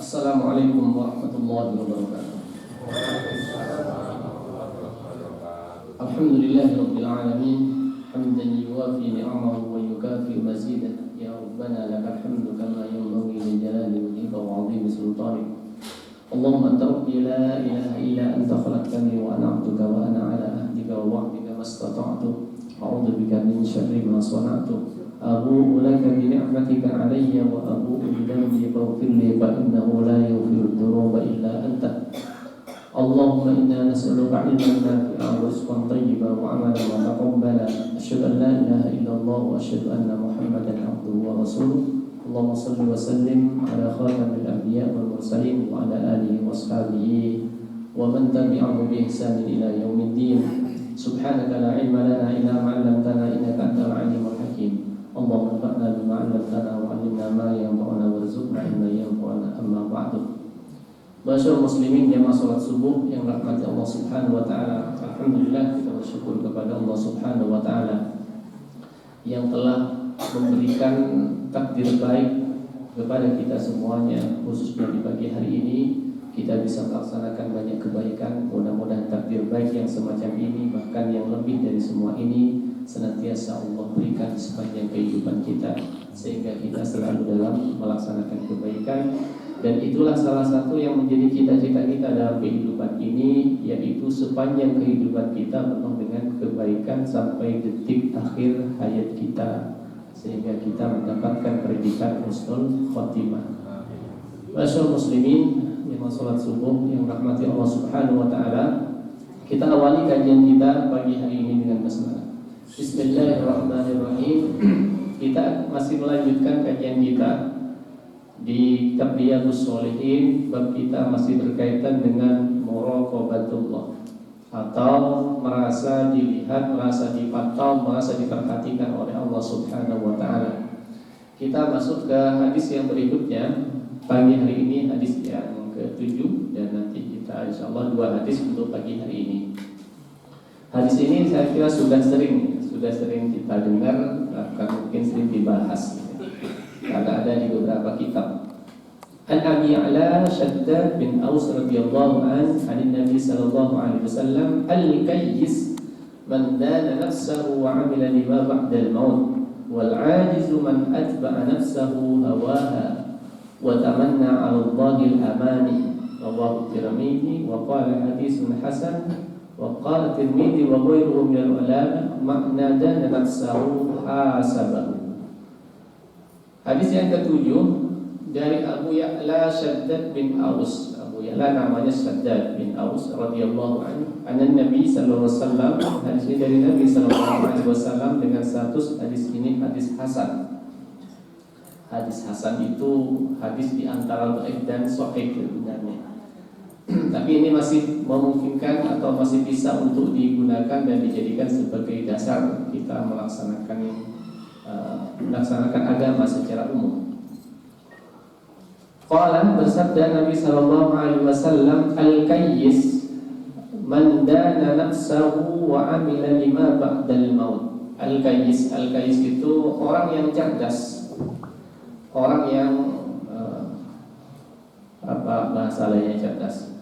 Assalamualaikum warahmatullahi wabarakatuh. Alhamdulillahirabbil alamin, hamdan yuwafi ni'amahu wa yukafi mazidah. Ya Rabbana lakal hamdu kama yanbaghi li jalali wajhika wa 'azimi sultanik. Allahumma anta rabbi la ilaha illa anta khalaqtani wa ana 'abduka wa ana 'ala ahdika wa wa'dika mastata'tu. A'udzu bika min syarri ma sana'tu. Abu'u laka bi ni'matika 'alayya wa abu'u bi dhanbi faghfir li fa innahu la yaghfiru dhunuba illa anta. Allahumma inna nas'aluka 'ilman nafi'an wa rizqan thayyiban wa 'amalan mutaqabbala. Asyhadu an la ilaha illallah wa asyhadu anna Muhammadan 'abduhu wa rasuluh. Allahumma shalli wa sallim ala khatamil anbiya wal mursalin wa ala alihi wa ashabihi wa man tabi'ahum bi ihsan ila yaumiddin. Subhanaka la 'ilma lana illa ma 'allamtana innaka antal 'alimul hakim. Allahumma anfa'na bima 'allamtana wa 'allimna ma yanfa'una warzuqna ilman yanfa'una. Amma ba'du. Masyaallah muslimin jamaah salat subuh yang rahmati Allah Subhanahu wa taala. Alhamdulillah kita bersyukur kepada Allah Subhanahu wa taala yang telah memberikan takdir baik kepada kita semuanya, khususnya di pagi hari ini kita bisa melaksanakan banyak kebaikan. Mudah-mudahan takdir baik yang semacam ini, bahkan yang lebih dari semua ini, senantiasa Allah berikan sepanjang kehidupan kita, sehingga kita selalu dalam melaksanakan kebaikan. Dan itulah salah satu yang menjadi cita-cita kita dalam kehidupan ini, yaitu sepanjang kehidupan kita penuh dengan kebaikan sampai detik akhir hayat kita, sehingga kita mendapatkan predikat husnul khotimah. Masyaallah muslimin yang salat subuh yang rahmati Allah Subhanahu wa taala, kita awali kajian kita pagi hari ini dengan basmalah. Bismillahirrahmanirrahim. Kita masih melanjutkan kajian kita di kitab Riyadhus Shalihin. Bab kita masih berkaitan dengan muraqabatullah, atau merasa dilihat, merasa dipantau, merasa diperhatikan oleh Allah Subhanahu wa taala. Kita masuk ke hadis yang berikutnya pagi hari ini, hadis yang ke-7, dan nanti kita insyaallah 2 hadis untuk pagi hari ini. Hadis ini saya kira sudah sering kita dengar, bahkan mungkin sering dibahas karena ada di beberapa kitab. An Abi Ya'la Shaddad bin Aus radhiyallahu an Nabi sallallahu alaihi wasallam, al-kayyis man dana nafsahu wa 'amila lima ba'da al-maut, wal 'ajizu man atba'a nafsahu hawaha wa tamanna 'ala Allahi al-amani. Rawahu Tirmidzi wa qala haditsun hasan. Wa qala Tirmidzi wa ghairuhu min al-ulama makna dana nafsahu hasabahu. Hadis yang ke-7 dari Abu Ya'la Shaddad bin Aus. Abu Ya'la namanya Shaddad bin Aus radhiyallahu anhu. Nabi sallallahu alaihi wasallam, hadis ini dari Nabi sallallahu alaihi wasallam dengan status hadis ini hadis hasan. Hadis hasan itu hadis di antara dhaif dan sahih sebenarnya. Tapi ini masih memungkinkan atau masih bisa untuk digunakan dan dijadikan sebagai dasar kita melaksanakan agama secara umum. Qala, bersabda Nabi sallallahu alaihi wasallam, al-kayyis man dana nafsahu wa 'amila lima ba'dal maut. Al-kayyis itu orang yang cerdas. Orang yang apa bahasa lainnya cerdas?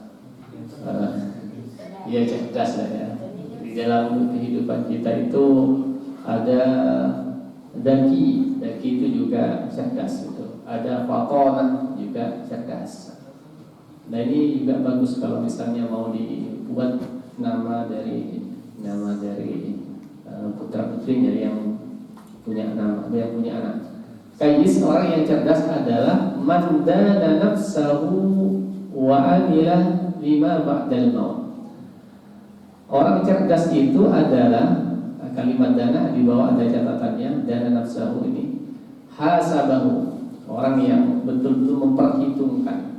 Ya cerdas lah ya. Di dalam kehidupan kita itu ada daki itu juga cerdas itu. Ada fatonah juga cerdas. Nah ini juga bagus kalau misalnya mau dibuat nama dari putra putrinya yang punya anak. Kayyis, orang yang cerdas adalah man dana nafsahu wa amila lima ba'dal maut. Orang cerdas itu adalah, kalimat dana di bawah ada catatannya, dana nafsahu ini hasabahu, orang yang betul-betul memperhitungkan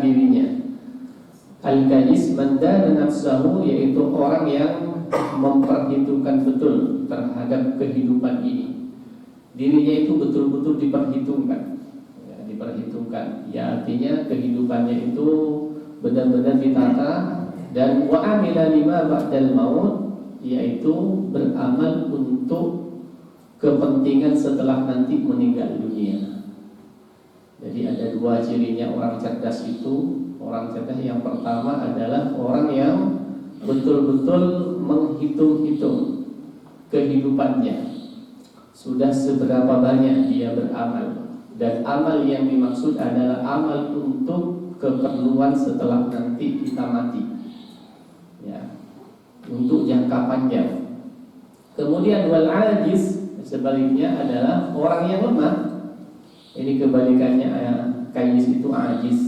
dirinya. Al-kayyis man dana nafsahu, yaitu orang yang memperhitungkan betul terhadap kehidupan ini. Dirinya itu betul-betul diperhitungkan. Ya artinya kehidupannya itu benar-benar ditata. Dan wa amila lima ba'dal maut, yaitu beramal untuk kepentingan setelah nanti meninggal dunia. Jadi ada dua cirinya orang cerdas itu. Orang cerdas yang pertama adalah orang yang betul-betul menghitung-hitung kehidupannya, sudah seberapa banyak dia beramal, dan amal yang dimaksud adalah amal untuk keperluan setelah nanti kita mati, ya, untuk jangka panjang. Kemudian wal ajiz, sebaliknya adalah orang yang lemah. Ini kebalikannya, kayis itu ajiz.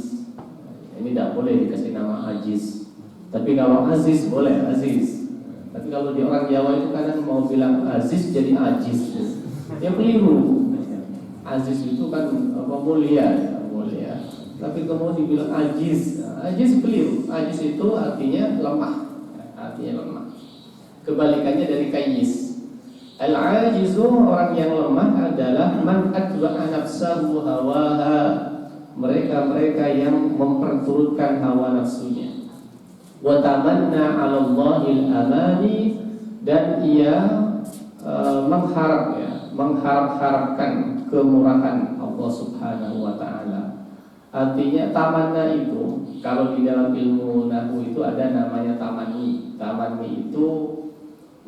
Ini tidak boleh dikasih nama ajiz. Tapi kalau aziz boleh, aziz. Tapi kalau di orang Jawa itu kadang mau bilang aziz jadi ajiz. Ya keliru. Aziz itu kan mulia, mulia. Tapi kemudian dibilang ajiz, ajiz keliru. Ajiz itu artinya lemah, artinya lemah. Kebalikannya dari kayis. Al-ajizu, orang yang lemah adalah man atba'a nafsahu hawaha, mereka-mereka yang memperturutkan hawa nafsunya. Wa tamanna 'ala Allahil amani, dan ia mengharap-harapkan kemurahan Allah Subhanahu wa taala. Artinya tamanna itu, kalau di dalam ilmu nahwu itu ada namanya tamanni. Tamanni itu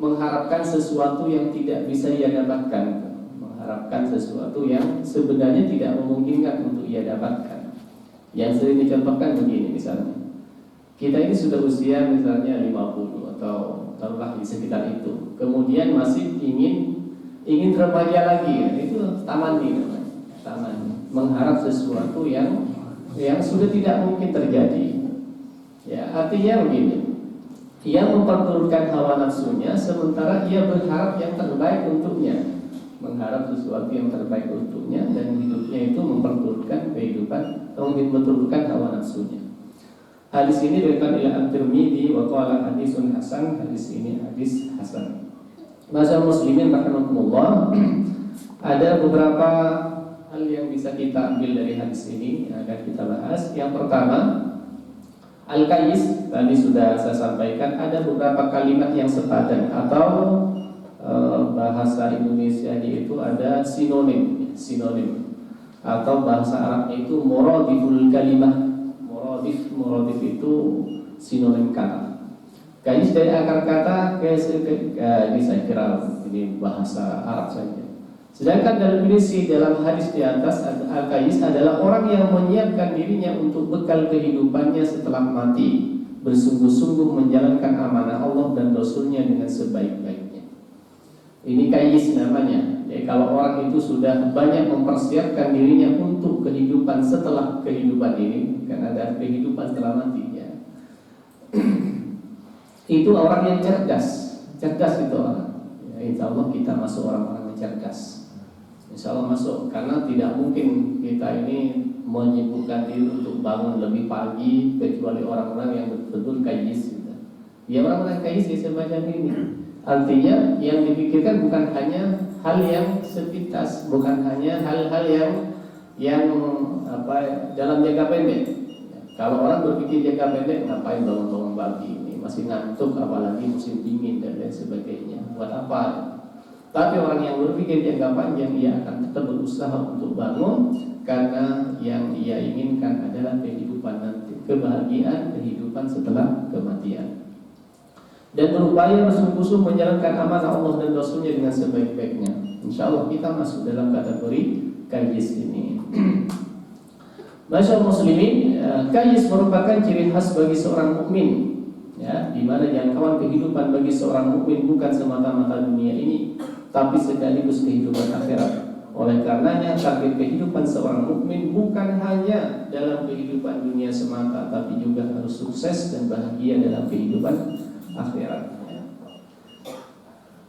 mengharapkan sesuatu yang tidak bisa ia dapatkan, mengharapkan sesuatu yang sebenarnya tidak memungkinkan untuk ia dapatkan. Yang sering dicontohkan begini, misalnya kita ini sudah usia misalnya 50 atau taruhlah di sekitar itu, kemudian masih ingin remaja lagi, ya, itu tamanni namanya. Tamanni, mengharap sesuatu yang sudah tidak mungkin terjadi. Ya, artinya begini, ia memperturutkan hawa nafsunya sementara ia berharap yang terbaik untuknya, mengharap sesuatu yang terbaik untuknya, dan hidupnya itu memperturutkan kehidupan, memperturutkan hawa nafsunya. Hadis ini diriwayatkan oleh At-Tirmidzi wa qala hadisun hasan. Hadis ini hadis hasan. Masa muslimin rahimakumullah, ada beberapa hal yang bisa kita ambil dari hadis ini yang akan kita bahas. Yang pertama, al-kayis, tadi sudah saya sampaikan, ada beberapa kalimat yang sepadan atau bahasa Indonesia itu ada sinonim atau bahasa Arabnya itu muradiful kalimah. Muradif itu sinonim kata. Kayis dari akar kata ini saya kira ini bahasa Arab saja. Sedangkan dalam hadis di atas, al-kayis adalah orang yang menyiapkan dirinya untuk bekal kehidupannya setelah mati, bersungguh-sungguh menjalankan amanah Allah dan Rasulnya dengan sebaik-baiknya. Ini kayis namanya. Jadi kalau orang itu sudah banyak mempersiapkan dirinya untuk kehidupan setelah kehidupan ini, kan ada kehidupan setelah mati, ya. Itu orang yang cerdas itu orang. Ya, insya Allah kita masuk orang-orang yang cerdas. Insya Allah masuk, karena tidak mungkin kita ini menyibukkan diri untuk bangun lebih pagi kecuali orang-orang yang betul-betul kayis. Gitu. Ya, orang-orang kayis semacam ini. Artinya yang dipikirkan bukan hanya hal yang sepintas, bukan hanya hal-hal yang dalam jangka pendek. Kalau orang berpikir jangka pendek, ngapain bangun-bangun pagi ini, masih ngantuk, apalagi musim dingin dan lain sebagainya, buat apa? Tapi orang yang berpikir jangka panjang, ia akan tetap berusaha untuk bangun, karena yang ia inginkan adalah kehidupan nanti, kebahagiaan kehidupan setelah kematian. Dan berupaya bersungguh-sungguh menjalankan amanah Allah dan Rasulnya dengan sebaik-baiknya. Insya Allah kita masuk dalam kategori kayis ini. Masyaallah muslimin, kayis merupakan ciri khas bagi seorang mukmin, ya, di mana jangkauan kehidupan bagi seorang mukmin bukan semata-mata dunia ini, tapi sekaligus kehidupan akhirat. Oleh karenanya target kehidupan seorang mukmin bukan hanya dalam kehidupan dunia semata, tapi juga harus sukses dan bahagia dalam kehidupan akhirat.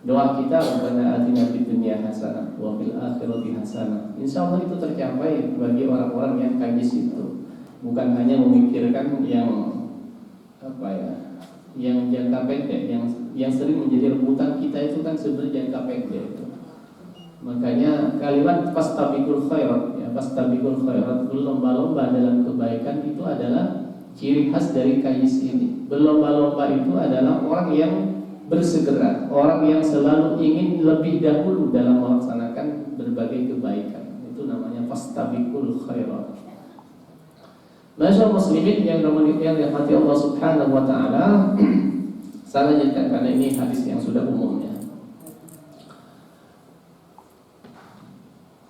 Doa kita, Rabbana atina fid dunya hasanah wa fil akhirati hasanah. Insyaallah itu tercapai bagi orang-orang yang kayis itu. Bukan hanya memikirkan yang yang jangka pendek, yang sering menjadi rebutan kita itu kan sebenarnya jangka pendek itu. Makanya kalimat fastabiqul khairat, ya, fastabiqul khairat, berlomba-lomba dalam kebaikan, itu adalah ciri khas dari kayis ini. Berlomba-lomba itu adalah orang yang bersegera, orang yang selalu ingin lebih dahulu dalam melaksanakan berbagai kebaikan. Itu itu namanya fastabiqul khairat. Masyaallah muslimin yang dirahmati Allah Subhanahu wa taala. Saya lanjutkan karena ini hadis yang sudah umumnya.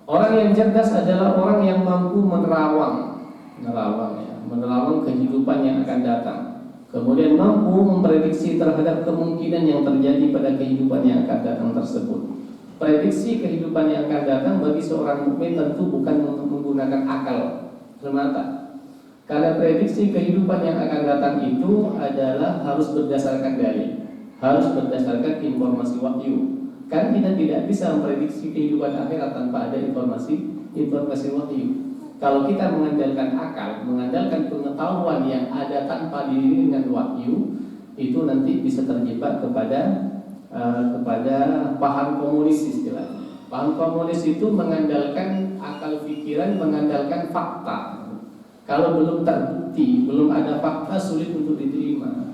Orang yang cerdas adalah orang yang mampu menerawang kehidupan yang akan datang. Kemudian mampu memprediksi terhadap kemungkinan yang terjadi pada kehidupan yang akan datang tersebut. Prediksi kehidupan yang akan datang bagi seorang mukmin tentu bukan menggunakan akal semata. Karena prediksi kehidupan yang akan datang itu adalah harus berdasarkan dalil, harus berdasarkan informasi wahyu. Kan kita tidak bisa memprediksi kehidupan akhirat tanpa ada informasi wahyu. Kalau kita mengandalkan akal, mengandalkan pengetahuan yang ada tanpa diiringi dengan wahyu, itu nanti bisa terjebak kepada paham komunis istilahnya. Paham komunis itu mengandalkan akal pikiran, mengandalkan fakta. Kalau belum terbukti, belum ada fakta, sulit untuk diterima.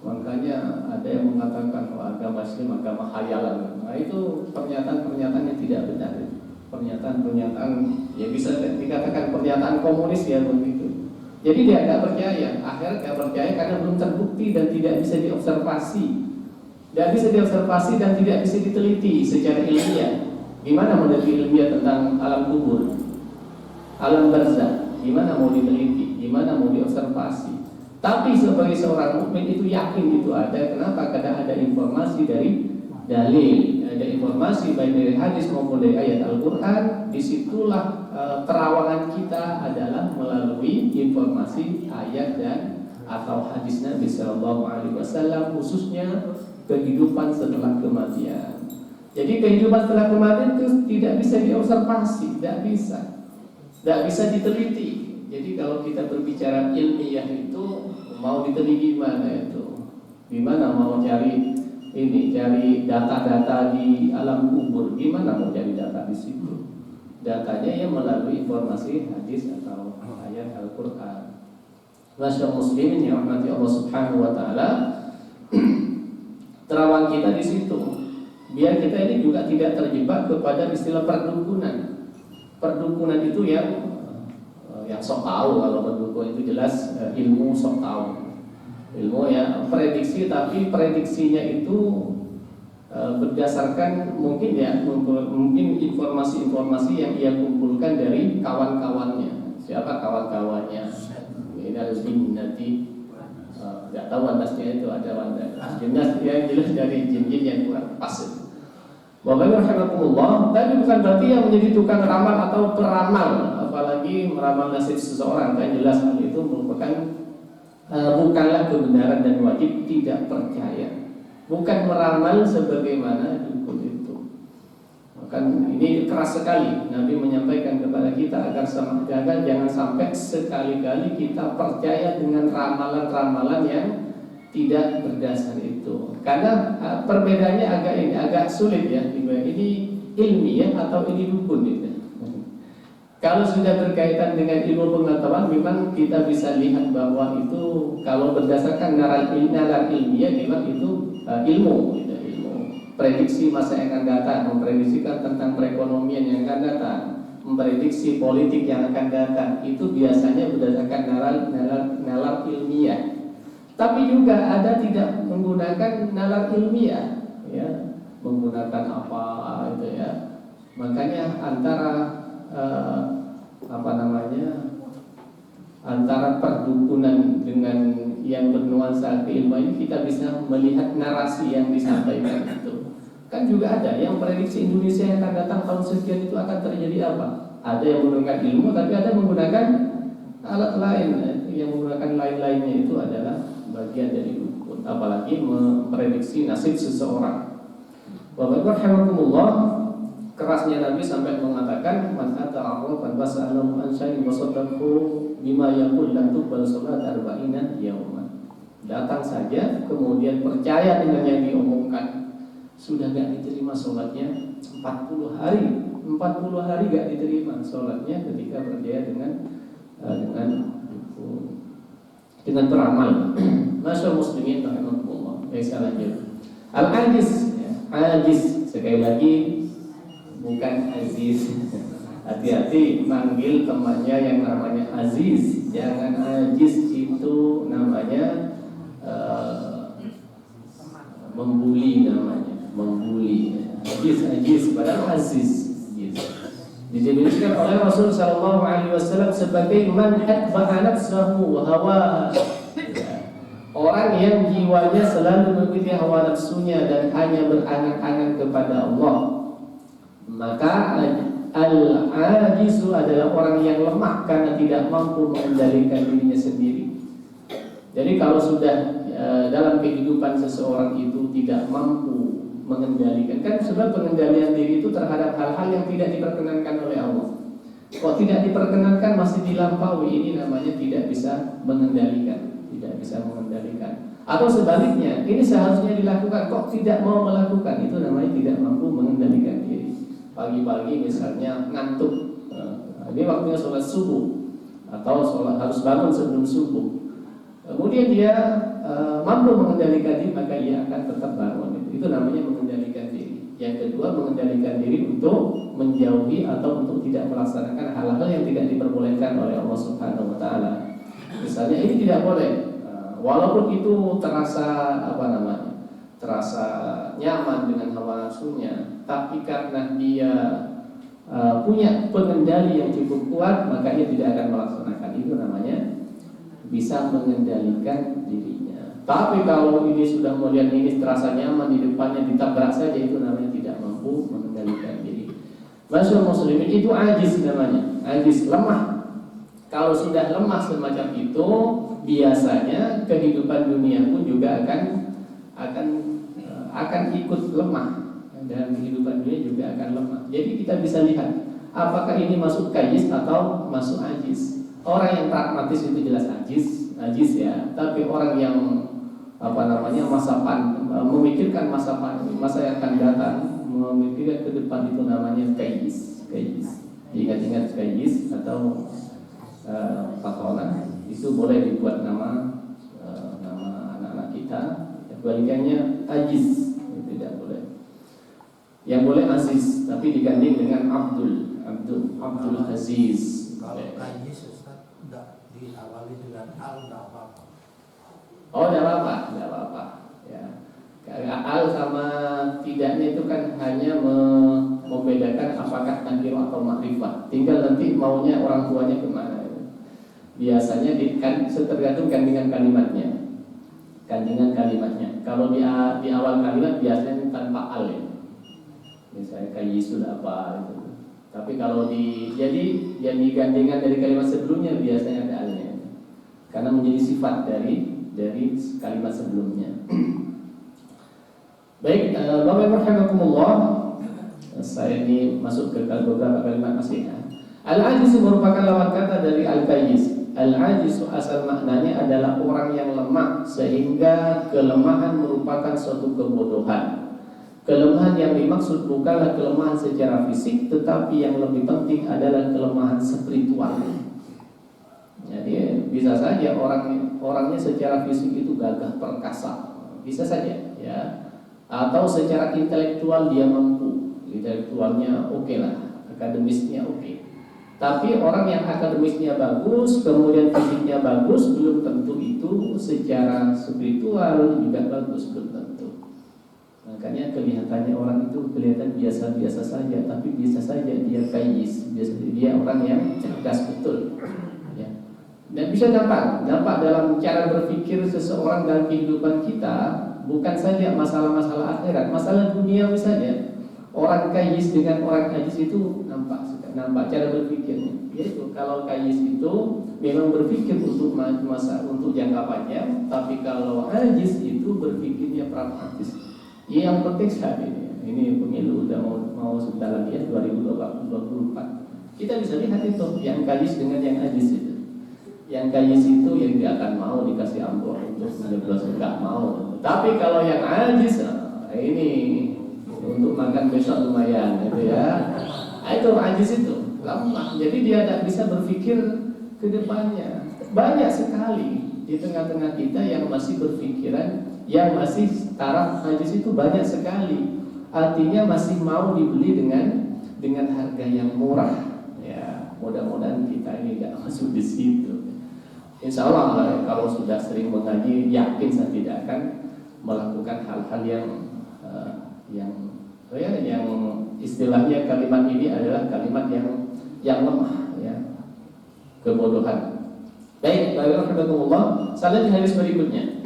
Makanya ada yang mengatakan agama Islam agama khayalan. Nah itu pernyataan-pernyataan yang tidak benar. Pernyataan-pernyataan ya bisa dikatakan pernyataan komunis ya begitu. Jadi dia tidak percaya, akhirnya tidak percaya karena belum terbukti dan tidak bisa diobservasi. Tidak bisa diobservasi dan tidak bisa diteliti secara ilmiah. Gimana meneliti ilmiah tentang alam kubur, alam barzakh? Gimana mau diteliti? Gimana mau diobservasi? Tapi sebagai seorang mukmin itu yakin itu ada. Kenapa? Karena ada informasi dari dalil, ada informasi baik dari hadis maupun dari ayat Al-Quran. Disitulah terawangan kita adalah melalui informasi ayat dan atau hadis Nabi Sallallahu Alaihi Wasallam, khususnya kehidupan setelah kematian. Jadi kehidupan setelah kematian itu tidak bisa diobservasi, tidak bisa diteliti. Jadi kalau kita berbicara ilmiah itu mau diteliti gimana itu? Gimana mau cari data-data di alam kubur? Gimana mau cari data di situ? Datanya ya melalui informasi hadis atau ayat Al-Qur'an. Masyaallah muslimin yang rahmati Allah Subhanahu wa taala. Terawang kita di situ. Biar kita ini juga tidak terjebak kepada istilah perdukunan. Perdukunan itu yang sok tahu. Kalau berdukun itu jelas ilmu sok tahu, ilmu ya prediksi, tapi prediksinya itu berdasarkan mungkin informasi-informasi yang ia kumpulkan dari kawan-kawannya. Siapa kawan-kawannya? Ini harus nanti tidak tahu atasnya itu ada jelas yang jelas dari jin-jin yang kurang pas. Bapak rahimahumullah, tapi bukan berarti yang menjadi tukang ramal atau peramal, apalagi meramal nasib seseorang. Kan jelas hal itu merupakan bukanlah kebenaran dan wajib tidak percaya. Bukan meramal sebagaimana dukun itu. Kan ini keras sekali. Nabi menyampaikan kepada kita agar jangan sampai sekali-kali kita percaya dengan ramalan-ramalan yang tidak berdasar itu. Karena perbedaannya agak sulit ya. Ini ilmiah atau ini dukun gitu. Kalau sudah berkaitan dengan ilmu pengetahuan, memang kita bisa lihat bahwa itu kalau berdasarkan nalar ilmiah memang itu ilmu gitu, ilmu prediksi masa yang akan datang, memprediksikan tentang perekonomian yang akan datang, memprediksi politik yang akan datang, itu biasanya berdasarkan nalar ilmiah. Tapi juga ada tidak menggunakan nalar ilmiah, ya, menggunakan apa itu ya. Makanya antara antara perdukunan dengan yang bernuansa keilmuan ini kita bisa melihat narasi yang disampaikan itu. Kan juga ada yang prediksi Indonesia yang akan datang tahun sekian itu akan terjadi apa? Ada yang menggunakan ilmu, tapi ada menggunakan alat lain. Yang menggunakan lain-lainnya itu adalah bagian dari dukun, apalagi memprediksi nasib seseorang. Bapak-bapak rahimakumullah, kerasnya Nabi sampai mengatakan man ata'arrafan fas'alahu an syai'in wa saddaqahu bima yaqul la tuqbal salat arba'ina yauman. Datang saja kemudian percaya dengan yang diomongkan, sudah gak diterima sholatnya 40 hari. 40 hari gak diterima sholatnya ketika percaya dengan beramal. Masyaallah muslimin rahimakumullah. Baik, saya lanjut. Al-ajiz, ya. Ajiz sekali lagi bukan aziz. Hati-hati manggil temannya yang namanya Aziz. Jangan Aziz, itu namanya membuli namanya, membuli. Aziz padahal Aziz. Didefinisikan oleh Rasul sallallahu alaihi wasallam sebagai man atba'a nafsahu wa hawaha. Orang yang jiwanya selalu mengikuti hawa nafsunya dan hanya berangan-angan kepada Allah. Maka al-ajizu adalah orang yang lemah karena tidak mampu mengendalikan dirinya sendiri. Jadi kalau sudah dalam kehidupan seseorang itu tidak mampu mengendalikan, kan sebab pengendalian diri itu terhadap hal-hal yang tidak diperkenankan oleh Allah. Kok tidak diperkenankan masih dilampaui, ini namanya tidak bisa mengendalikan, tidak bisa mengendalikan. Atau sebaliknya, ini seharusnya dilakukan, kok tidak mau melakukan, itu namanya tidak mampu mengendalikan diri. Pagi-pagi misalnya ngantuk, ini waktunya sholat subuh atau harus bangun sebelum subuh. Kemudian dia mampu mengendalikan diri, maka ia akan tetap bangun. Itu namanya mengendalikan diri. Yang kedua, mengendalikan diri untuk menjauhi atau untuk tidak melaksanakan hal-hal yang tidak diperbolehkan oleh Allah Subhanahu wa taala. Misalnya ini tidak boleh. Walaupun itu terasa terasa nyaman dengan hawa nafsunya, tapi karena dia punya pengendali yang cukup kuat, maka dia tidak akan melaksanakan. Itu namanya bisa mengendalikan dirinya. Tapi kalau ini sudah melihat ini terasa nyaman di depannya, ditabrak saja, itu namanya tidak mampu mengendalikan diri. Masyaallah muslimin, itu ajiz namanya, ajiz, lemah. Kalau sudah lemah semacam itu, biasanya kehidupan dunia pun juga akan ikut lemah, dan kehidupan dunia juga akan lemah. Jadi kita bisa lihat apakah ini masuk kayis atau masuk ajiz. Orang yang pragmatis itu jelas ajiz ya. Tapi orang yang memikirkan masa yang akan datang, memikirkan ke depan, itu namanya kayis. Ingat-ingat kayis atau patronah itu boleh dibuat nama anak-anak kita. Kebalikannya ajiz, tidak boleh. Yang boleh aziz, tapi diganding dengan Abdul Aziz. Kalau kayis Ustaz tidak diawali dengan al, tidak apa-apa. Oh, tidak apa-apa. Ya. Al sama tidaknya itu kan hanya membedakan apakah nakir atau makrifah. Tinggal nanti maunya orang tuanya kemana. Biasanya tergantung kandungan kalimatnya. Kalau di awal kalimat biasanya tanpa al ya. Misalnya kayisul apa itu. Tapi kalau jadi yang digandingkan dari kalimat sebelumnya biasanya ada alnya. Karena menjadi sifat dari kalimat sebelumnya. Baik, Bapak Ibu rahimakumullah, saya ini masuk ke beberapa kalimat nasihat. Al-ajiz merupakan lawan kata dari al-kayis. Al-ajiz asal maknanya adalah orang yang lemah, sehingga kelemahan merupakan suatu kebodohan. Kelemahan yang dimaksud bukanlah kelemahan secara fisik, tetapi yang lebih penting adalah kelemahan spiritual. Jadi bisa saja orangnya secara fisik itu gagah perkasa, bisa saja ya. Atau secara intelektual dia mampu, intelektualnya oke lah, akademisnya oke. Tapi orang yang akademisnya bagus, kemudian fisiknya bagus, belum tentu itu secara spiritual juga bagus, belum tentu. Makanya kelihatannya orang itu kelihatan biasa-biasa saja, tapi bisa saja dia kayis, dia orang yang cerdas betul. Ya. Dan bisa nampak dalam cara berpikir seseorang dalam kehidupan kita, bukan saja masalah-masalah akhirat, masalah dunia misalnya. Orang kayis dengan orang ajis itu nampak cara berpikirnya. Yaitu kalau kayis itu memang berpikir untuk jangka panjang, tapi kalau ajis itu berpikirnya pragmatis. Yang penting saat ini pemilu udah mau sebentar lagi ya, 2024. Kita bisa lihat itu yang kayis dengan yang ajis itu. Yang kayis itu yang dia akan mau dikasih amplop untuk menyeblos, enggak mau. Tapi kalau yang ajis, ini untuk makan besok lumayan gitu ya. Itu ajis itu lemah. Jadi dia tidak bisa berpikir ke depannya. Banyak sekali di tengah-tengah kita yang masih berpikiran, yang masih taraf ajis itu banyak sekali. Artinya masih mau dibeli dengan harga yang murah mudah-mudahan kita ini tidak masuk di situ. Insya Allah kalau sudah sering mengaji, yakin saya tidak akan melakukan hal-hal yang istilahnya kalimat ini adalah kalimat yang lemah, ya, kebodohan. Baik, Alhamdulillah. Salat di hadis berikutnya.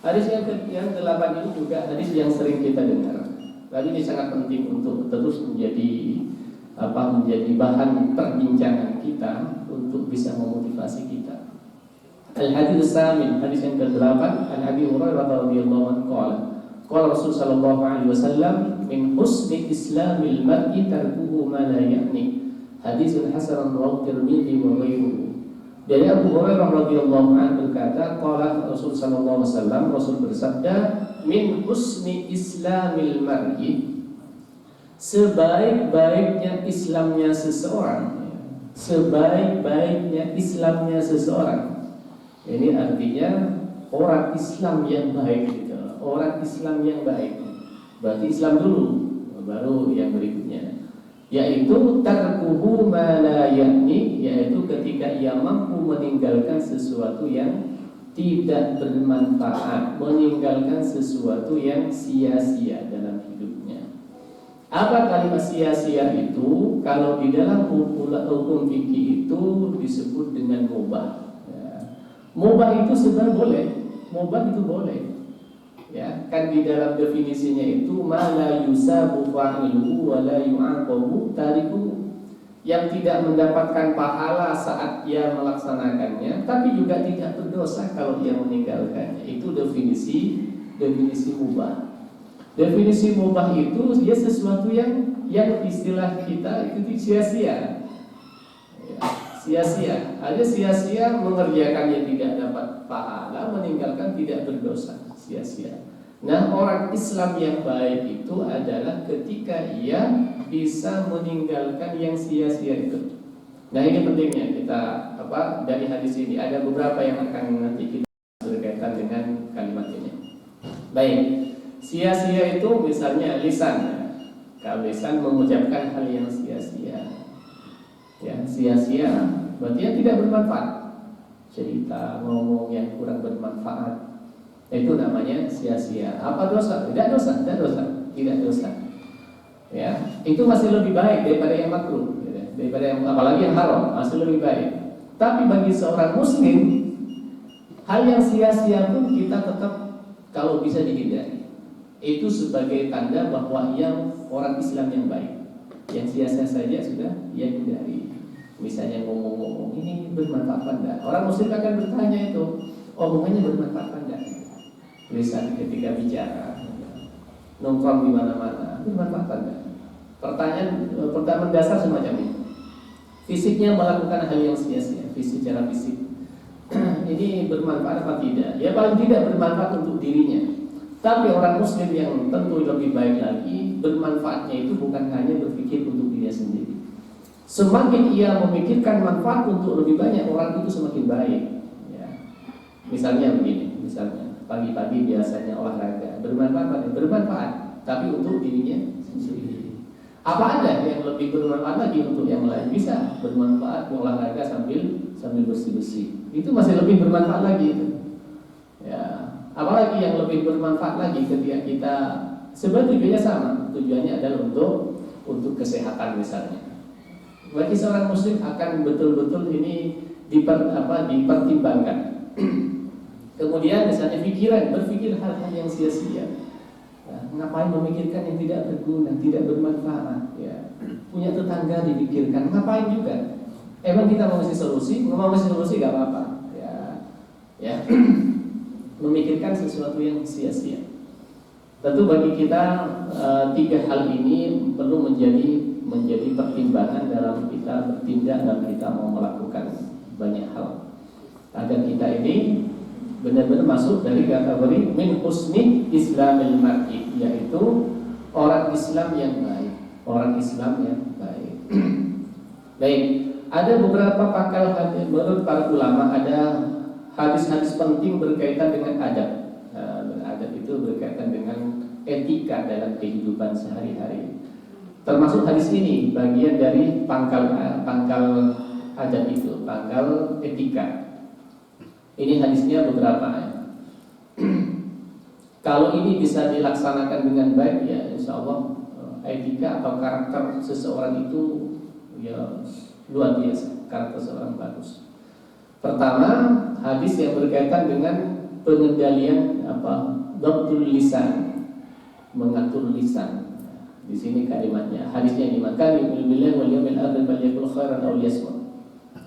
Hadis yang ke-8 ini juga hadis yang sering kita dengar. Tadi ini sangat penting untuk terus menjadi bahan perbincangan kita untuk bisa memotivasi kita. Al-hadits samin, hadis yang ke-8, An Abi Hurairah radhiyallahu anhu qala Rasul sallallahu alaihi wasallam min husni islamil mar'i tarkuhu ma la ya'ni. Hadisun hasan rawahu Tirmidzi wa ghairuhu. Dari Abu Hurairah radhiyallahu anhu berkata, qala Rasul sallallahu alaihi wasallam, Rasul bersabda, min husni islamil mar'i, sebaik-baiknya Islamnya seseorang, sebaik-baiknya Islamnya seseorang. Ini artinya orang Islam yang baik gitu. Orang Islam yang baik. Berarti Islam dulu, baru yang berikutnya. Yaitu tarkuhu ma la ya'ni, yaitu ketika ia mampu meninggalkan sesuatu yang tidak bermanfaat, meninggalkan sesuatu yang sia-sia dalam hidupnya. Apa kalimat sia-sia itu? Kalau di dalam hukum fikih itu disebut dengan mubah. Mubah itu sebenarnya boleh, mubah itu boleh, ya kan di dalam definisinya itu ma la yusabu fa'iluhu wa la yu'aqabu tarikuhu, yang tidak mendapatkan pahala saat ia melaksanakannya, tapi juga tidak berdosa kalau ia meninggalkannya. Itu definisi mubah. Definisi mubah itu dia sesuatu yang istilah kita itu sia-sia. Sia-sia, ada sia-sia mengerjakan yang tidak dapat pahala, meninggalkan tidak berdosa, sia-sia. Nah, orang Islam yang baik itu adalah ketika ia bisa meninggalkan yang sia-sia itu. Nah, ini pentingnya kita dari hadis ini ada beberapa yang akan nanti kita berkaitan dengan kalimat ini. Baik, sia-sia itu misalnya lisan, lisan mengucapkan hal yang sia-sia. Ya, sia-sia berarti yang tidak bermanfaat, cerita, ngomong yang kurang bermanfaat, itu namanya sia-sia. Apa dosa? Tidak dosa. Ya, itu masih lebih baik daripada yang makruh, daripada yang apalagi yang haram, masih lebih baik. Tapi bagi seorang muslim, hal yang sia-sia pun kita tetap kalau bisa dihindari. Itu sebagai tanda bahwa yang orang Islam yang baik. Yang sia-sia saja sudah ia hindari. Misalnya ngomong-ngomong ini bermanfaat enggak? Orang muslim akan bertanya itu, omongannya bermanfaat enggak? Lisan ketika bicara, nongkrong di mana-mana, bermanfaat enggak? Pertanyaan dasar semacam ini. Fisiknya melakukan hal yang sia-sia, secara fisik. Ini bermanfaat apa tidak? Ya paling tidak bermanfaat untuk dirinya. Tapi orang muslim yang tentu lebih baik lagi, bermanfaatnya itu bukan hanya berpikir untuk dirinya sendiri. Semakin ia memikirkan manfaat untuk lebih banyak orang itu semakin baik. Ya. Misalnya begini, pagi-pagi biasanya olahraga, bermanfaat, tapi untuk dirinya sendiri. Apa ada yang lebih bermanfaat lagi untuk yang lain? Bisa bermanfaat olahraga sambil bersih-bersih. Itu masih lebih bermanfaat lagi itu. Ya. Apalagi yang lebih bermanfaat lagi ketika kita sebenarnya tujuannya sama. Tujuannya adalah untuk kesehatan misalnya. Bagi seorang muslim akan betul-betul ini dipertimbangkan. Kemudian misalnya berpikir hal-hal yang sia-sia. Ya, ngapain memikirkan yang tidak berguna, tidak bermanfaat? Ya, punya tetangga dipikirkan, ngapain juga? Emang kita mau ngasih solusi? Nggak mau ngasih solusi gak apa-apa. Ya, memikirkan sesuatu yang sia-sia. Tentu bagi kita tiga hal ini perlu menjadi pertimbangan dalam kita bertindak dan kita mau melakukan banyak hal agar kita ini benar-benar masuk dari kategori min husni islamil mar'i, yaitu orang Islam yang baik, orang Islam yang baik. Baik, ada beberapa pakal hadis menurut para ulama, ada hadis-hadis penting berkaitan dengan adab. Adab itu berkaitan dengan etika dalam kehidupan sehari-hari. Termasuk hadis ini bagian dari pangkal adab itu, pangkal etika. Ini hadisnya beberapa ya. Kalau ini bisa dilaksanakan dengan baik ya insya Allah etika atau karakter seseorang itu ya luar biasa, karakter seseorang bagus. Pertama, hadis yang berkaitan dengan pengendalian dhabtul lisan, mengatur lisan. Di sini kalimatnya, hadisnya ini, maka billahi wal yawmil akhir falyakul khairan aw liyasmut.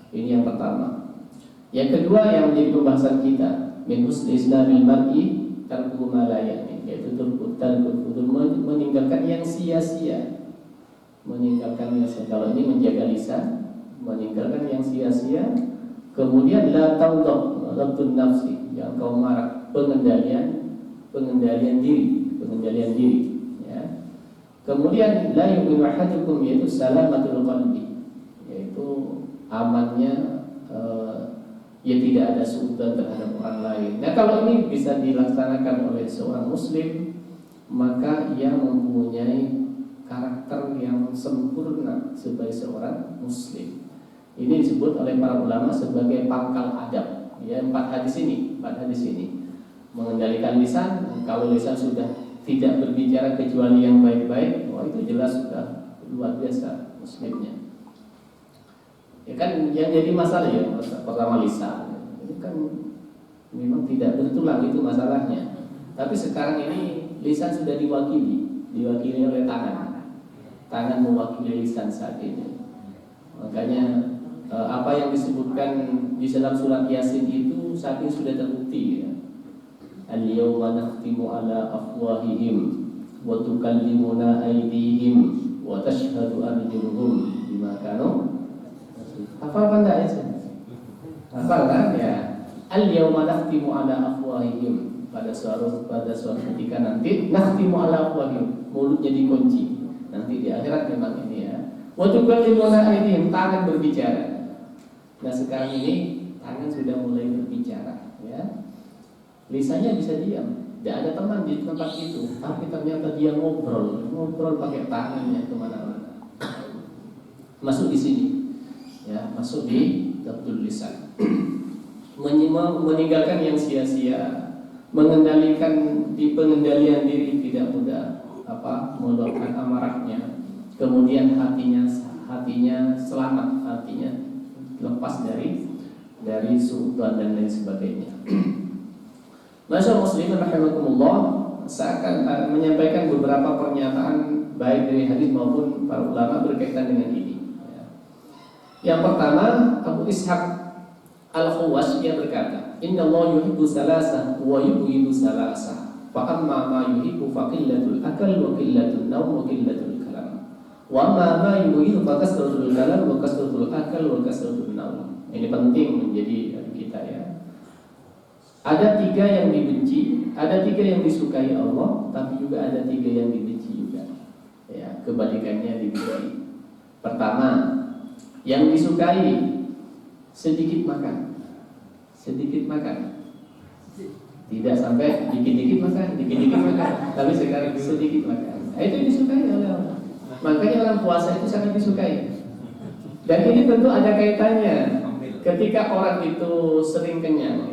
Ini yang pertama. Yang kedua yang menjadi pembahasan kita, min husni islamil mar'i tarkuhu ma la ya'ni, yaitu meninggalkan yang sia-sia. Meninggalkan yang sia. Kalau ini menjaga lisan, meninggalkan yang sia-sia. Kemudian la tawdhabtun nafsi, yang kau marah, pengendalian diri, ya. Kemudian la yu'minu ahadukum, yaitu salamatul qalbi, yaitu amannya ya tidak ada suudzon terhadap orang lain. Nah, kalau ini bisa dilaksanakan oleh seorang muslim, maka ia mempunyai karakter yang sempurna sebagai seorang muslim. Ini disebut oleh para ulama sebagai pangkal adab. Ya, 4 hadis ini. Mengendalikan lisan, kalau lisan sudah tidak berbicara kecuali yang baik-baik, itu jelas sudah luar biasa muslimnya. Ya kan yang jadi masalah ya pertama lisan. Ini kan memang tidak bertulang itu masalahnya. Tapi sekarang ini lisan sudah diwakili oleh tangan. Tangan mewakili lisan saat ini. Makanya apa yang disebutkan di dalam surat Yasin itu saat ini sudah terbukti ya. Al-yawma nakhtimu ala afwahihim wa tukallimuna aydihim wa tashhadu arjuluhum bima kanu. Hafal kan enggak ya? Hafal kan ya? Al-yawma nakhtimu ala afwahihim, pada suatu ketika nanti nakhtimu ala afwahihim, mulutnya dikunci. Nanti di akhirat memang ini ya. Wa tukallimuna aydihim, tangan berbicara. Nah, sekarang ini tangan sudah mulai berbicara ya. Lisannya bisa diam, tidak ada teman di tempat itu, tapi ternyata dia ngobrol pakai tangannya kemana-mana. Masuk di sini. Ya, masuk di dhabtul lisan. Meninggalkan yang sia-sia, mengendalikan di pengendalian diri tidak mudah meluapkan amarahnya. Kemudian hatinya selamat, hatinya lepas dari suudzon dan lain sebagainya. Masyaallah muslimin rahimakumullah, saya akan menyampaikan beberapa pernyataan baik dari hadis maupun para ulama berkaitan dengan ini. Yang pertama, Abu Ishaq Al-Khawash dia berkata, Inna Allah yuhibbu salasah wa yubghidu salasah. Fa amma ma yuhibbu fa qillatul akal wa qillatul naum wa qillatul kalam. Wa amma ma yubghidu fa kasratul kalam wa kasratul akal wa kasratul naum. Ini penting menjadi kita ya. Ada 3 yang dibenci, ada 3 yang disukai Allah, tapi juga ada 3 yang dibenci juga. Ya, kebalikannya dibenci. Pertama, yang disukai sedikit makan. Tidak sampai dikit-dikit makan. Tapi sekarang sedikit makan. Itu disukai oleh Allah. Makanya orang puasa itu sangat disukai. Dan ini tentu ada kaitannya. Ketika orang itu sering kenyang,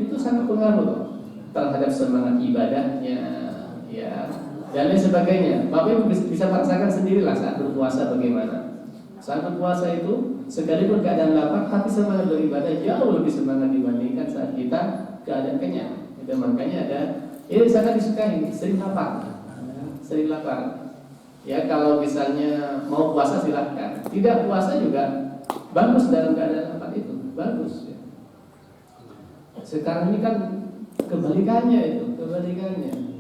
itu sangat pengaruh terhadap semangat ibadahnya, ya, dan lain sebagainya. Bapak Ibu bisa merasakan sendirilah saat berpuasa bagaimana. Saat berpuasa itu sekalipun keadaan lapar, tapi semangat beribadah jauh lebih semangat dibandingkan saat kita keadaan kenyang. Itu makanya ini sangat disukai, sering lapar. Ya, kalau misalnya mau puasa silahkan, tidak puasa juga bagus dalam keadaan lapar itu, bagus. Ya. Sekarang ini kan kebalikannya.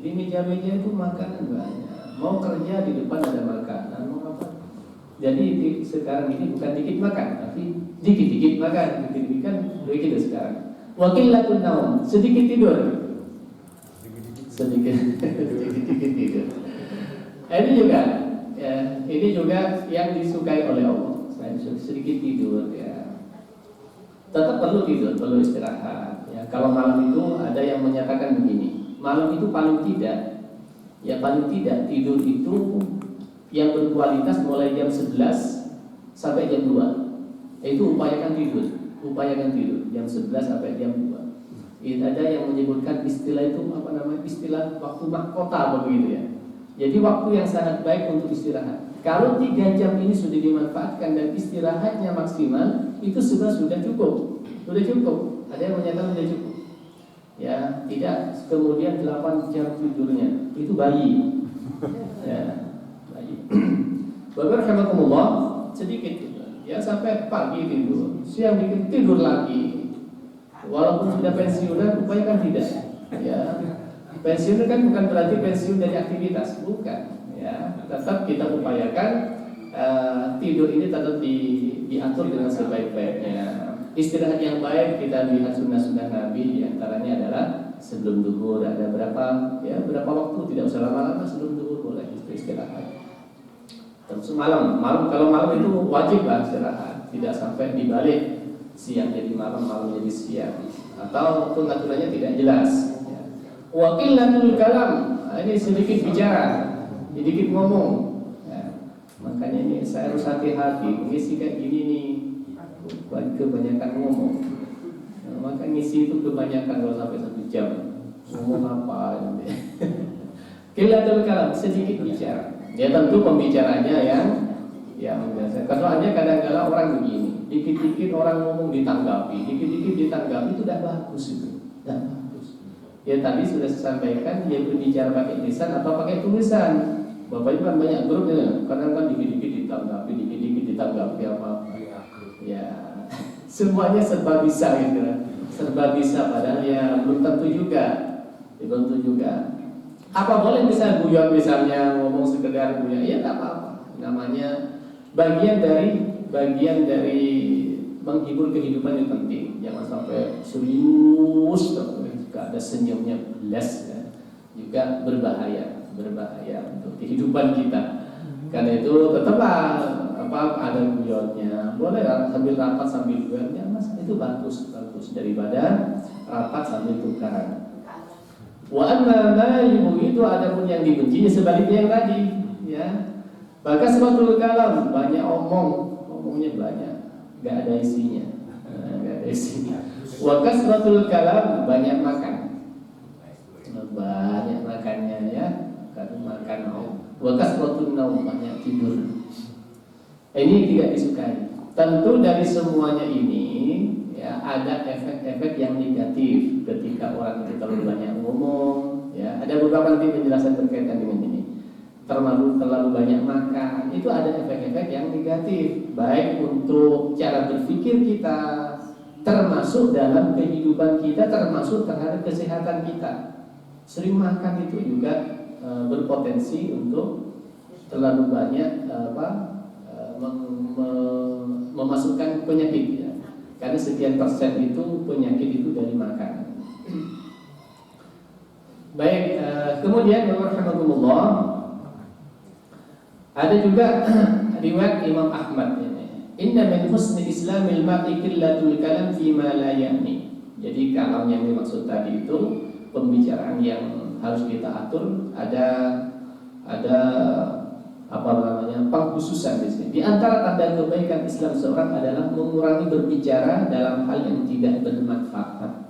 Di meja-meja itu makanan banyak. Mau kerja di depan ada makanan, mau apa? Jadi sekarang ini bukan dikit makan, tapi dikit-dikit makan, dikit-dikit kan begitu sekarang. Waqillatul naum, sedikit tidur. Sedikit tidur. Ini juga yang disukai oleh Allah. Sedikit tidur ya. Tetap perlu tidur, perlu istirahat. Ya, kalau malam itu ada yang menyatakan begini, malam itu paling tidak tidur itu yang berkualitas mulai jam 11 sampai jam 2. Itu upayakan tidur jam 11 sampai jam 2. Itu ada yang menyebutkan istilah itu istilah waktu mahkota begitu ya. Jadi waktu yang sangat baik untuk istirahat. Kalau 3 jam ini sudah dimanfaatkan dan istirahatnya maksimal, itu sudah cukup. Ada yang menyatakan sudah cukup. Ya, tidak kemudian 8 jam tidurnya. Itu bayi. Ya, bayi. Bapak rahimahumullah, sedikit ya sampai pagi tidur, siang tidur lagi. Walaupun sudah pensiunan, upayakan tidak. Ya, pensiun kan bukan berarti pensiun dari aktivitas, bukan. Ya, tetap kita upayakan tidur ini tetap diatur dengan sebaik-baiknya. Istirahat yang baik kita lihat sunnah-sunnah Nabi, diantaranya adalah sebelum duhur ada berapa waktu, tidak usah lama-lama, sebelum duhur boleh istirahat. Terus malam kalau malam itu wajib lah istirahat, tidak sampai dibalik siang jadi malam, malam jadi siang, atau pengaturannya tidak jelas. Wa qillatul kalam, ini sedikit bicara, sedikit ngomong. Ya, makanya ini saya harus hati-hati ngisi kayak gini nih, kebanyakan ngomong. Nah, maka ngisi itu kebanyakan kalau sampai 1 jam ngomong apa gitu. Qillatul kalam, sedikit bicara. Ya tentu pembicaranya yang biasa. Soalnya kadang-kadang orang begini, dikit-dikit orang ngomong ditanggapi, dikit-dikit ditanggapi, itu tidak bagus itu. Tidak bagus. Ya tadi sudah saya sampaikan, dia berbicara pakai lisan atau pakai tulisan. Bapak Ibu kan banyak grup ya, kadang kan dikit-dikit ditanggapi apa. Ya, semuanya serba bisa gitu. Serba bisa padahal ya belum tentu juga. Apa boleh misalnya guyon, misalnya ngomong sekedar guyon, ya tak apa-apa. Namanya bagian dari menghibur kehidupan yang penting. Jangan sampai serius, jika ada senyumnya belas ya. Juga berbahaya untuk kehidupan kita. Karena itu tetaplah ada guyonnya. Boleh sambil rapat sambil guyonnya, Mas, itu bagus daripada rapat sambil tukaran. Wa amma ma itu adapun yang dibenci sebaliknya yang tadi, ya. Bahkan sebatul kalam, banyak omongnya banyak, enggak ada isinya. Wa kasratul kalam, banyak makan. Banyak makannya ya, kan makan. Wa kasratun naum, banyak tidur. Ini tidak disukai. Tentu dari semuanya ini ya ada efek-efek yang negatif ketika orang itu terlalu banyak ngomong. Ya, ada beberapa nanti penjelasan berkaitan dengan ini. Terlalu banyak makan, itu ada efek-efek yang negatif, baik untuk cara berpikir kita, termasuk dalam kehidupan kita, termasuk terhadap kesehatan kita. Sering makan itu juga berpotensi untuk terlalu banyak memasukkan penyakit ya. Karena sekian persen itu penyakit itu dari makan. Baik, kemudian rahimahumullah, ada juga riwayat Imam Ahmad ini. Inna min husni islamil mar'i qillatul kalam fi ma la ya'ni. Jadi kalam yang dimaksud tadi itu pembicaraan yang harus kita atur, ada pengkhususan di sini. Di antara tanda kebaikan Islam seorang adalah mengurangi berbicara dalam hal yang tidak bermanfaat.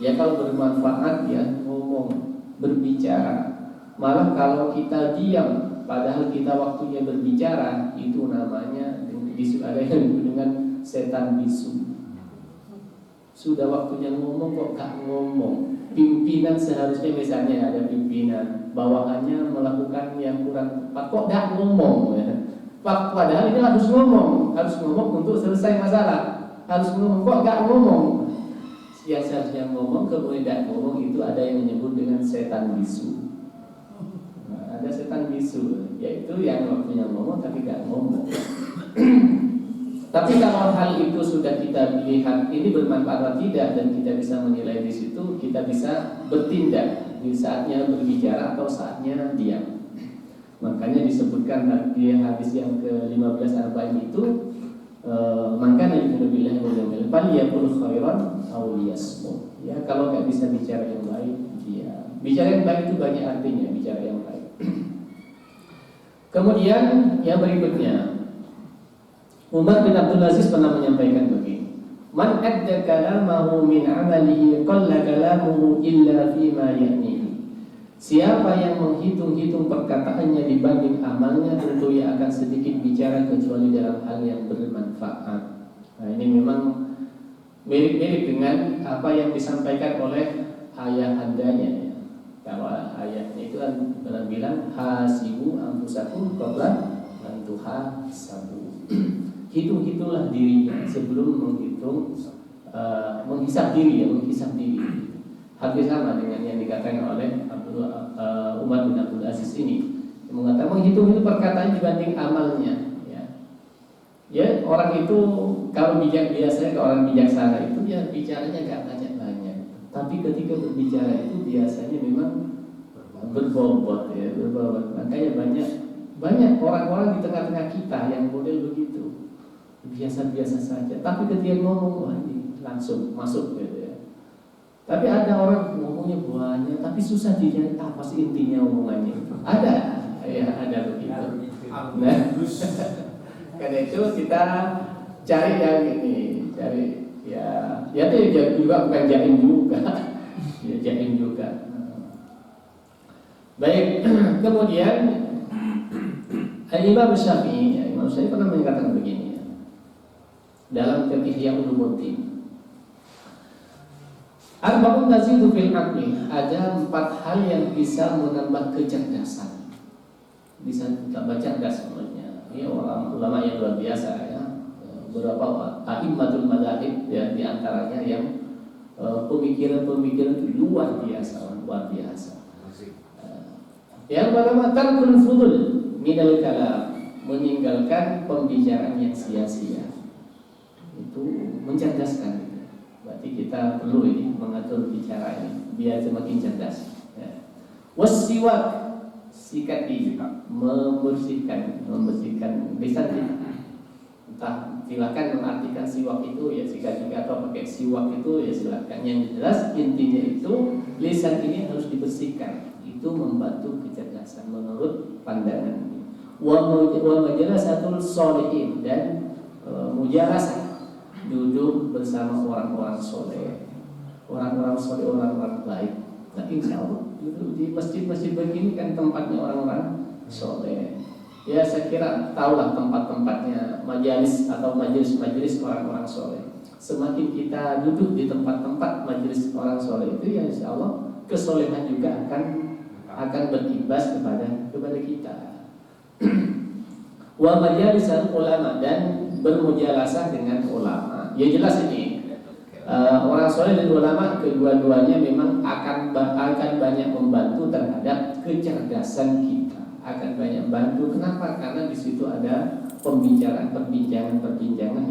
Ya kalau bermanfaat ya ngomong, berbicara. Malah kalau kita diam, padahal kita waktunya berbicara, itu namanya ada yang dengan setan bisu. Sudah waktunya ngomong kok gak ngomong. Pimpinan seharusnya misalnya ada pimpinan, bawahannya melakukan yang kurang tepat, kok gak ngomong ya. Padahal ini harus ngomong untuk selesai masalah. Harus ngomong, kok gak ngomong. Yang seharusnya ngomong kemudian gak ngomong, itu ada yang menyebut dengan setan bisu. Nah, ada setan bisu, yaitu yang waktunya ngomong tapi gak ngomong. Tapi kalau hal itu sudah kita lihat ini bermanfaat atau tidak, dan kita bisa menilai di situ, kita bisa bertindak di saatnya berbicara atau saatnya diam. Makanya disebutkan di hadis yang ke-15 arba'in itu, maka yu'minu billahi wal yawmil akhir yaqul khairan aw liyasmut. Ya, kalau nggak bisa bicara yang baik, dia bicara yang baik itu banyak artinya, bicara yang baik. Kemudian yang berikutnya, Umar bin Abdul Aziz pernah menyampaikan begini, man adda kalamahu min amalihi qalla kalamuhu illa fima ya'nihi. Siapa yang menghitung-hitung perkataannya dibanding amalnya, tentu ia akan sedikit bicara kecuali dalam hal yang bermanfaat. Nah, ini memang mirip-mirip dengan apa yang disampaikan oleh ayahandanya. Kalau ayatnya itu kan bilang hasibu anfusakum qabla an tuhasabu. Hitung-hitunglah dirinya sebelum menghisab diri. Hampir sama dengan yang dikatakan oleh Umar bin Abdul Aziz ini, yang mengatakan menghitung itu perkataan dibanding amalnya. Ya, orang itu kalau biasanya kalau orang bijaksana itu dia bicaranya gak banyak-banyak. Tapi ketika berbicara itu biasanya memang berbobot ya, berbobot. Makanya banyak orang-orang di tengah-tengah kita yang model begitu, biasa-biasa saja. Tapi ketika ngomong, wah ini langsung masuk gitu ya. Tapi ada orang ngomongnya banyak, tapi susah dicari apa sih intinya omongannya. Ada, ya ada begitu. Nah, karena itu kita cari yang ini, cari ya itu juga bukan jaim juga, ya jaim juga. Baik, kemudian Imam Syafi'i, Imam Syafi'i pernah mengatakan begini ya, dalam Ihya Ulumuddin, arba'un tazidu fil aqli, ada 4 hal yang bisa menambah kecerdasan, bisa tambah cerdas menurutnya. Ini ulama yang luar biasa ya. Beberapa a'immatul madzhab ya, di antaranya yang pemikiran-pemikiran itu luar biasa. Yang pertama tarkul fudul minal kalam, meninggalkan pembicaraan yang sia-sia. Itu mencerdaskan. Berarti kita perlu ini mengatur bicara ini biar semakin cerdas. Ya. Wasiwak, sikat gigi, membersihkan lisan kita. Entah silakan mengartikan siwak itu ya sikat gigi atau pakai siwak itu ya silakan. Yang jelas intinya itu lisan ini harus dibersihkan. Itu membantu kecerdasan menurut pandangan ini. Wa majalasatul sholihin, dan mujalasah, duduk bersama orang-orang soleh, orang-orang baik. Nah, insya Allah duduk di masjid-masjid begini kan tempatnya orang-orang soleh. Ya saya kira tahulah tempat-tempatnya majelis atau majelis orang-orang soleh. Semakin kita duduk di tempat-tempat majelis orang soleh itu, ya insya Allah kesolehan juga akan berimbas kepada kita. Wa majalisal ulama, dan bermujalasah dengan ulama. Ya jelas ini orang soleh dan ulama kedua-duanya memang akan banyak membantu terhadap kecerdasan kita. Akan banyak bantu. Kenapa? Karena di situ ada perbincangan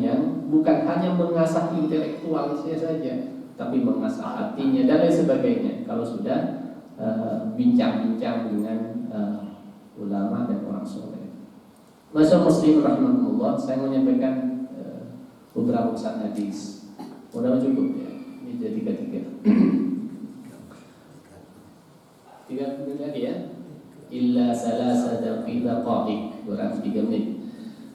yang bukan hanya mengasah intelektualnya saja, tapi mengasah hatinya dan lain sebagainya. Kalau sudah bincang-bincang dengan ulama dan orang soleh. Masa muslim rahimahullah, saya menyampaikan beberapa usaha hadis. Mudah cukup ya. Ini jadi 3 menit lagi ya. Illa salasa daqiqatik, kurang 3 menit.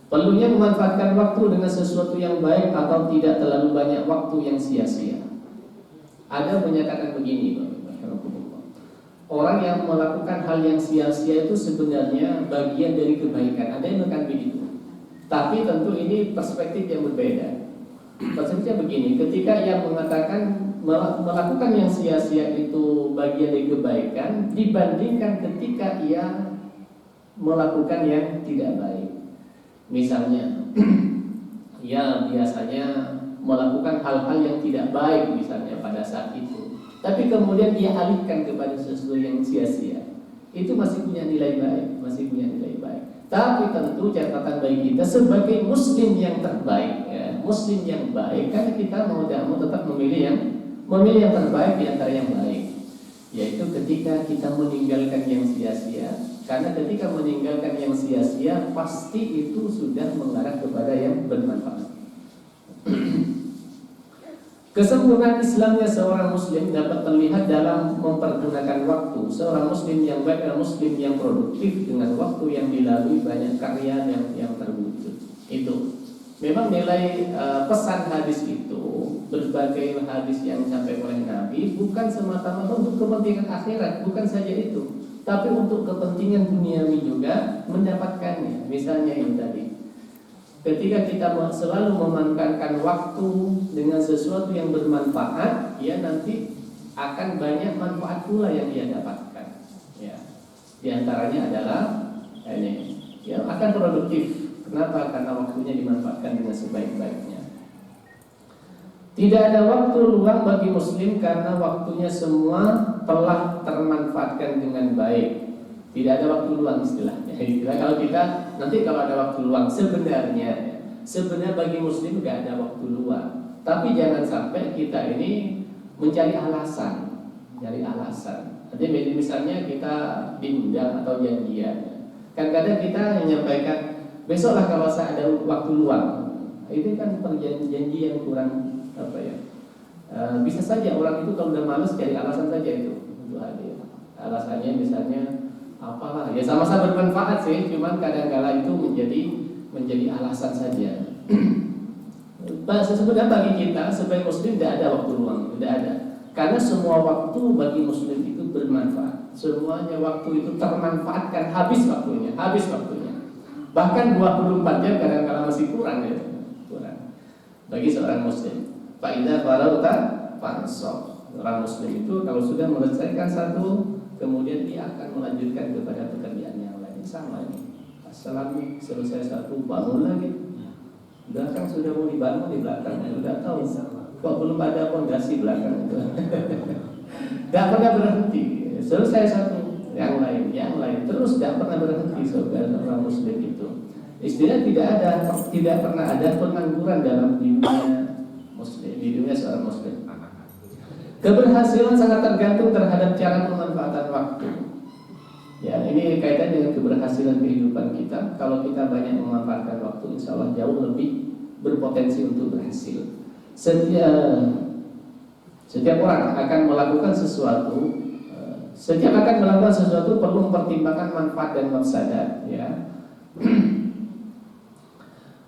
Perlunya memanfaatkan waktu dengan sesuatu yang baik atau tidak terlalu banyak waktu yang sia-sia. Ada menyatakan begini, orang yang melakukan hal yang sia-sia itu sebenarnya bagian dari kebaikan. Ada yang mengatakan begitu. Tapi tentu ini perspektif yang berbeda. Perspektifnya begini, ketika ia mengatakan melakukan yang sia-sia itu bagian dari kebaikan, dibandingkan ketika ia melakukan yang tidak baik. Misalnya, ia biasanya melakukan hal-hal yang tidak baik misalnya pada saat itu, tapi kemudian dia alihkan kepada sesuatu yang sia-sia, itu masih punya nilai baik, Tapi tentu catatan bagi kita sebagai muslim yang terbaik, ya, muslim yang baik, karena kita mau tidak mau tetap memilih yang terbaik di antara yang baik, yaitu ketika kita meninggalkan yang sia-sia. Karena ketika meninggalkan yang sia-sia, pasti itu sudah mengarah kepada yang bermanfaat. Kesempurnaan Islamnya seorang muslim dapat terlihat dalam mempergunakan waktu. Seorang muslim yang baik adalah muslim yang produktif dengan waktu yang dilalui banyak karya yang terwujud. Itu memang nilai pesan hadis itu, berbagai hadis yang disampaikan oleh Nabi bukan semata-mata untuk kepentingan akhirat, bukan saja itu, tapi untuk kepentingan duniawi juga mendapatkannya. Misalnya ini tadi, ketika kita selalu memanfaatkan waktu dengan sesuatu yang bermanfaat, ya nanti akan banyak manfaat pula yang dia dapatkan. Ya, di antaranya adalah ini, ya akan produktif. Kenapa? Karena waktunya dimanfaatkan dengan sebaik-baiknya. Tidak ada waktu luang bagi muslim karena waktunya semua telah termanfaatkan dengan baik. Tidak ada waktu luang istilahnya. Kalau kita nanti kalau ada waktu luang sebenarnya bagi muslim nggak ada waktu luang. Tapi jangan sampai kita ini mencari alasan, Jadi misalnya kita diundang atau janjian. Kadang-kadang kita menyampaikan besoklah kalau saya ada waktu luang. Itu kan perjanjian yang kurang bisa saja orang itu kalau udah malas cari alasan saja itu untuk hadir. Alasannya misalnya apalah, ya sama-sama bermanfaat sih, cuman kadang-kala itu menjadi alasan saja. Sebenarnya bagi kita sebagai muslim tidak ada waktu luang, tidak ada. Karena semua waktu bagi muslim itu bermanfaat. Semuanya waktu itu termanfaatkan, habis waktunya. Bahkan 24 jam kadang-kala masih kurang ya. Bagi seorang muslim. Faidah farauta fansok. Orang muslim itu kalau sudah menyelesaikan satu, kemudian dia akan melanjutkan kepada pekerjaan yang lain. Sama ini. Assalamualaikum, selesai satu, bangun lagi. Belakang sudah mau dibangun di belakang, sudah tahu. Kok belum ada fondasi belakang itu? Tidak pernah berhenti. Selesai satu, yang lain, terus tidak pernah berhenti. Saudara orang muslim itu. Istilah tidak pernah ada pengangguran dalam dunia muslim, di dunia seorang muslim. Keberhasilan sangat tergantung terhadap cara pemanfaatan waktu. Ya, ini kaitan dengan keberhasilan kehidupan kita. Kalau kita banyak memanfaatkan waktu, insya Allah jauh lebih berpotensi untuk berhasil. Setiap orang akan melakukan sesuatu. Perlu mempertimbangkan manfaat dan mafsadat. Ya.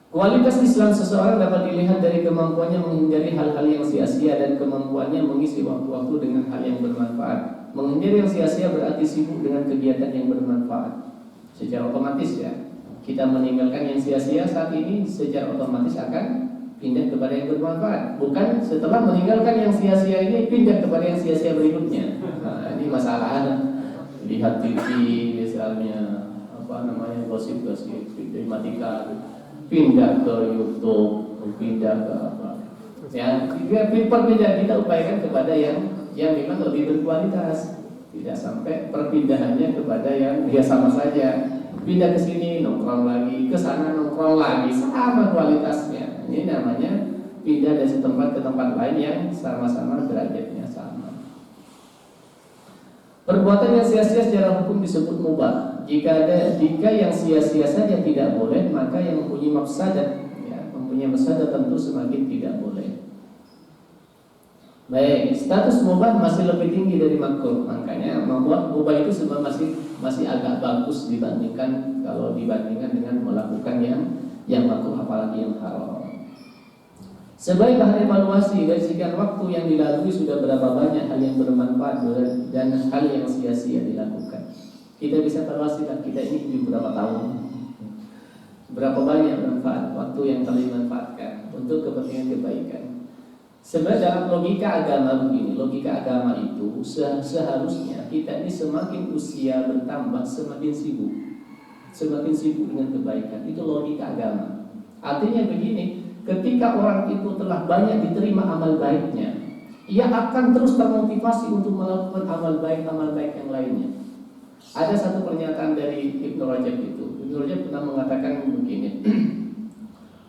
Kualitas Islam seseorang dapat dilihat dari kemampuannya menghindari hal-hal yang sia-sia dan kemampuannya mengisi waktu-waktu dengan hal yang bermanfaat. Menghindari yang sia-sia berarti sibuk dengan kegiatan yang bermanfaat. Secara otomatis ya, kita meninggalkan yang sia-sia saat ini secara otomatis akan pindah kepada yang bermanfaat. Bukan setelah meninggalkan yang sia-sia ini pindah kepada yang sia-sia berikutnya. Nah, ini masalah. Lihat TV misalnya, gosip-gosip, dimatikan. Pindah ke YouTube, pindah ke apa? Ya, kita upayakan kepada yang memang lebih berkualitas. Tidak sampai perpindahannya kepada yang ya sama saja. Pindah ke sini nongkrong lagi, ke sana nongkrong lagi, sama kualitasnya. Ini namanya pindah dari tempat ke tempat lain yang sama-sama derajatnya sama. Perbuatan yang sia-sia secara hukum disebut mubah. Jika yang sia-sia saja tidak boleh, maka yang mempunyai mafsadat, mempunyai mafsadat tentu semakin tidak boleh. Baik, status mubah masih lebih tinggi dari makruh. Makanya membuat mubah itu sebenarnya masih agak bagus dibandingkan dengan melakukan yang makruh, apalagi yang haram. Sebagai bahan evaluasi dari sekian waktu yang dilalui sudah berapa banyak hal yang bermanfaat dan hal yang sia-sia dilakukan. Kita bisa evaluasikan kita ini hidup berapa tahun, berapa banyak manfaat waktu yang telah dimanfaatkan untuk kepentingan kebaikan. Sebenarnya dalam logika agama begini, logika agama itu seharusnya kita ini semakin usia bertambah semakin sibuk dengan kebaikan. Itu logika agama. Artinya begini, ketika orang itu telah banyak diterima amal baiknya, ia akan terus termotivasi untuk melakukan amal baik yang lainnya. Ada satu pernyataan dari Ibnu Rajab itu. Ibnu Rajab pernah mengatakan begini.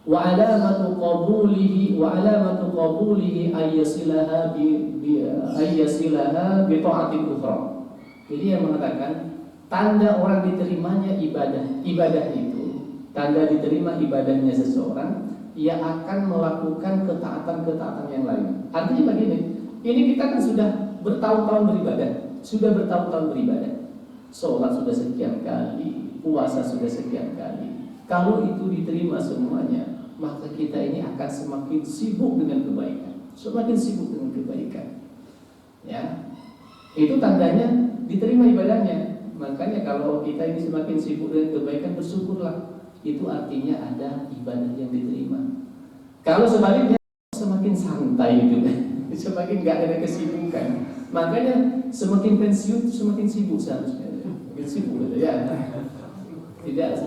Wa alamatu qabulihi ayyasilaha bi ta'atin ukhra. Jadi yang mengatakan tanda orang diterimanya ibadah itu, tanda diterima ibadahnya seseorang ia akan melakukan ketaatan-ketaatan yang lain. Artinya begini, ini kita kan sudah bertahun-tahun beribadah, sholat sudah sekian kali, puasa sudah sekian kali. Kalau itu diterima semuanya, maka kita ini akan semakin sibuk dengan kebaikan, ya. Itu tandanya diterima ibadahnya. Makanya kalau kita ini semakin sibuk dengan kebaikan, bersyukurlah. Itu artinya ada ibadah yang diterima. Kalau sebaliknya semakin santai gitu, semakin gak ada kesibukan, makanya semakin pensiun semakin sibuk seharusnya. Semakin sibuk gitu ya.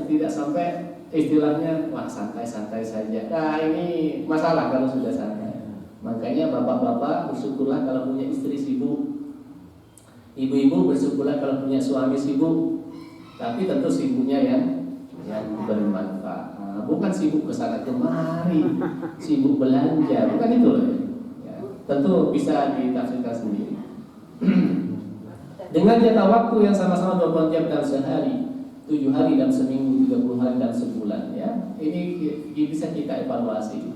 Tidak sampai istilahnya wah santai-santai saja. Nah ini masalah kalau sudah santai. Makanya bapak-bapak bersyukurlah kalau punya istri sibuk. Ibu-ibu bersyukurlah kalau punya suami sibuk. Tapi tentu sibuknya yang bermanfaat. Bukan sibuk ke sana kemari, sibuk belanja, bukan itu loh. Ya, tentu bisa ditafsirkan sendiri. Dengan jatah waktu yang sama-sama 24 jam dalam sehari, 7 hari dalam seminggu, 30 hari dalam sebulan, ya. Ini bisa kita evaluasi.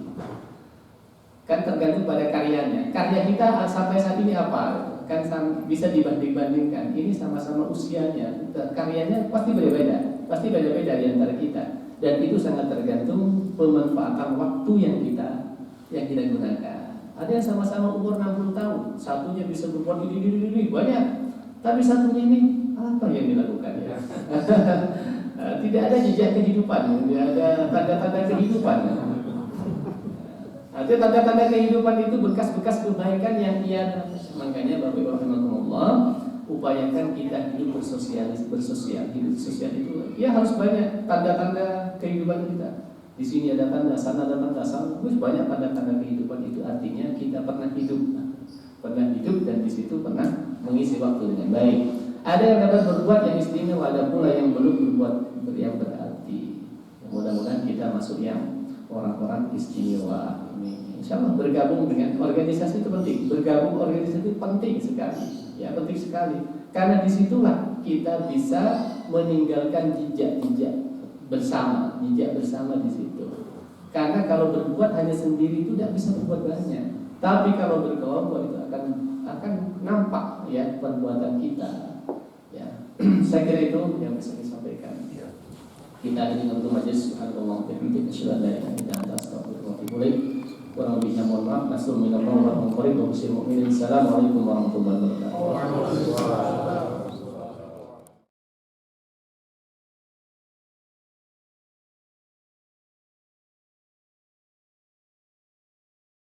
Kan tergantung pada karyanya. Karya kita sampai saat ini apa? Kan bisa dibanding-bandingkan. Ini sama-sama usianya, karyanya pasti beda-beda di antara kita. Dan itu sangat tergantung pemanfaatan waktu yang kita gunakan. Ada yang sama-sama umur 60 tahun, satunya bisa berbuat ini banyak, tapi satunya ini apa yang dilakukan ya? Tidak ada jejak kehidupan, tidak ada tanda-tanda kehidupan. Artinya tanda-tanda kehidupan itu bekas-bekas kebaikan yang ia. Makanya Bapak Ibu rahimakumullah, upayakan kita hidup bersosial. Hidup sosial itu ya harus banyak tanda-tanda kehidupan kita. Di sini ada tanda, sana ada tanda, sana banyak tanda-tanda kehidupan itu artinya kita pernah hidup dan di situ pernah mengisi waktu dengan baik. Ada yang dapat berbuat yang istimewa, ada pula yang belum berbuat yang berarti. Mudah-mudahan kita masuk yang orang-orang istimewa. Insya Allah bergabung dengan organisasi itu penting. Bergabung organisasi itu penting sekali. Ya penting sekali. Karena disitulah kita bisa meninggalkan jejak bersama di situ. Karena kalau berbuat hanya sendiri itu tidak bisa berbuat banyak. Tapi kalau berkelompok itu akan nampak ya perbuatan kita. Ya, saya kira itu yang bisa disampaikan. Kita ada di waktu majelis Subhanallah bihamdihi asyhadu an la ilaha illa anta astaghfiruka wa atubu ilaik. Kurang lebihnya mohon maaf. Nasallahu minallah wa min qarib wa mu'minin. Assalamualaikum warahmatullahi wabarakatuh.